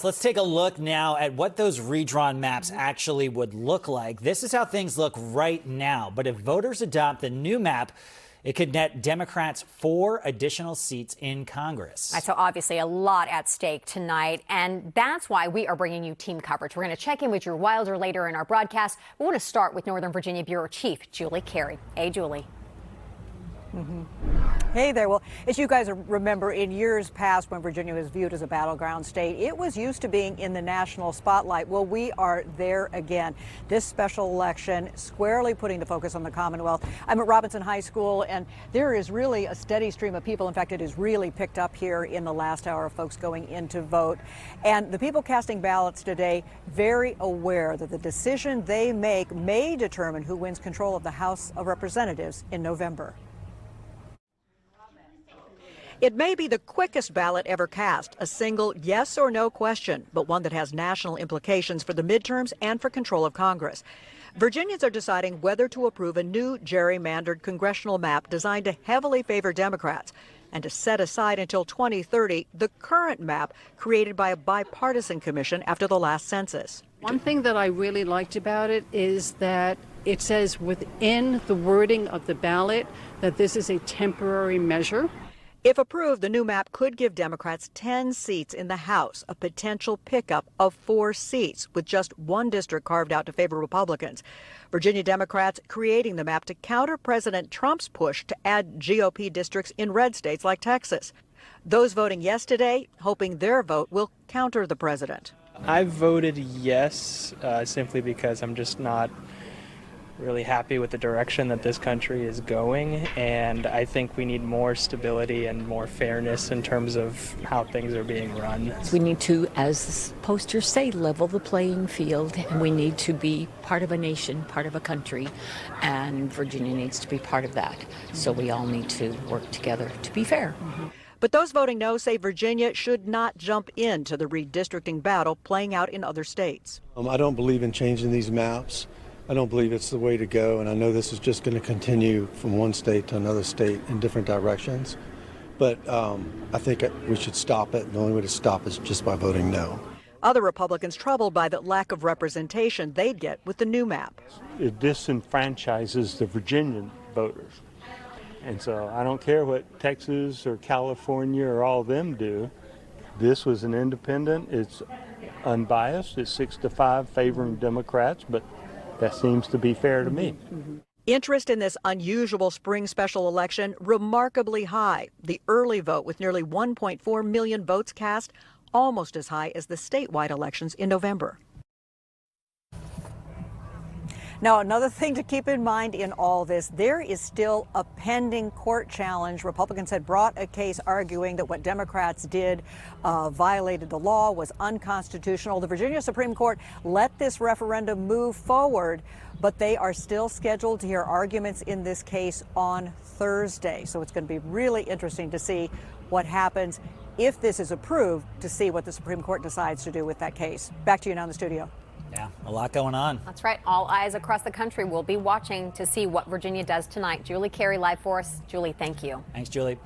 Let's take a look now at what those redrawn maps actually would look like. This is how things look right now. But if voters adopt the new map, it could net Democrats 4 additional seats in Congress. So obviously a lot at stake tonight, and that's why we are bringing you team coverage. We're going to check in with Drew Wilder later in our broadcast. We want to start with Northern Virginia Bureau Chief Julie Carey. Hey, Julie. Hey there. Well, as you guys remember, in years past when Virginia was viewed as a battleground state, it was used to being in the national spotlight. Well, we are there again. This special election squarely putting the focus on the Commonwealth. I'm at Robinson High School, and there is really a steady stream of people. In fact, it has really picked up here in the last hour of folks going in to vote. And the people casting ballots today very aware that the decision they make may determine who wins control of the House of Representatives in November. It may be the quickest ballot ever cast, a single yes or no question, but one that has national implications for the midterms and for control of Congress. Virginians are deciding whether to approve a new gerrymandered congressional map designed to heavily favor Democrats and to set aside until 2030 the current map created by a bipartisan commission after the last census. One thing that I really liked about it is that it says within the wording of the ballot that this is a temporary measure. If approved, the new map could give Democrats 10 seats in the House, a potential pickup of 4 seats, with just one district carved out to favor Republicans. Virginia Democrats creating the map to counter President Trump's push to add GOP districts in red states like Texas. Those voting yes today, hoping their vote will counter the president. I voted yes simply because I'm just not really happy with the direction that this country is going, and I think we need more stability and more fairness in terms of how things are being run. We need to, as the posters say, level the playing field, and we need to be part of a nation, part of a country, and Virginia needs to be part of that. So we all need to work together to be fair. But those voting no say Virginia should not jump into the redistricting battle playing out in other states. I don't believe in changing these maps. I don't believe it's the way to go, and I know this is just going to continue from one state to another state in different directions. But I think we should stop it, and the only way to stop is just by voting no. Other Republicans troubled by the lack of representation they'd get with the new map. It disenfranchises the Virginian voters. And so I don't care what Texas or California or all of them do. This was an independent, it's unbiased, it's 6-5 favoring Democrats, but that seems to be fair to me. Interest in this unusual spring special election remarkably high. The early vote with nearly 1.4 million votes cast, almost as high as the statewide elections in November. Now, another thing to keep in mind in all this, there is still a pending court challenge. Republicans had brought a case arguing that what Democrats did violated the law, was unconstitutional. The Virginia Supreme Court let this referendum move forward, but they are still scheduled to hear arguments in this case on Thursday. So it's going to be really interesting to see what happens if this is approved, to see what the Supreme Court decides to do with that case. Back to you now in the studio. Yeah, a lot going on. That's right. All eyes across the country will be watching to see what Virginia does tonight. Julie Carey live for us. Julie, thank you. Thanks, Julie.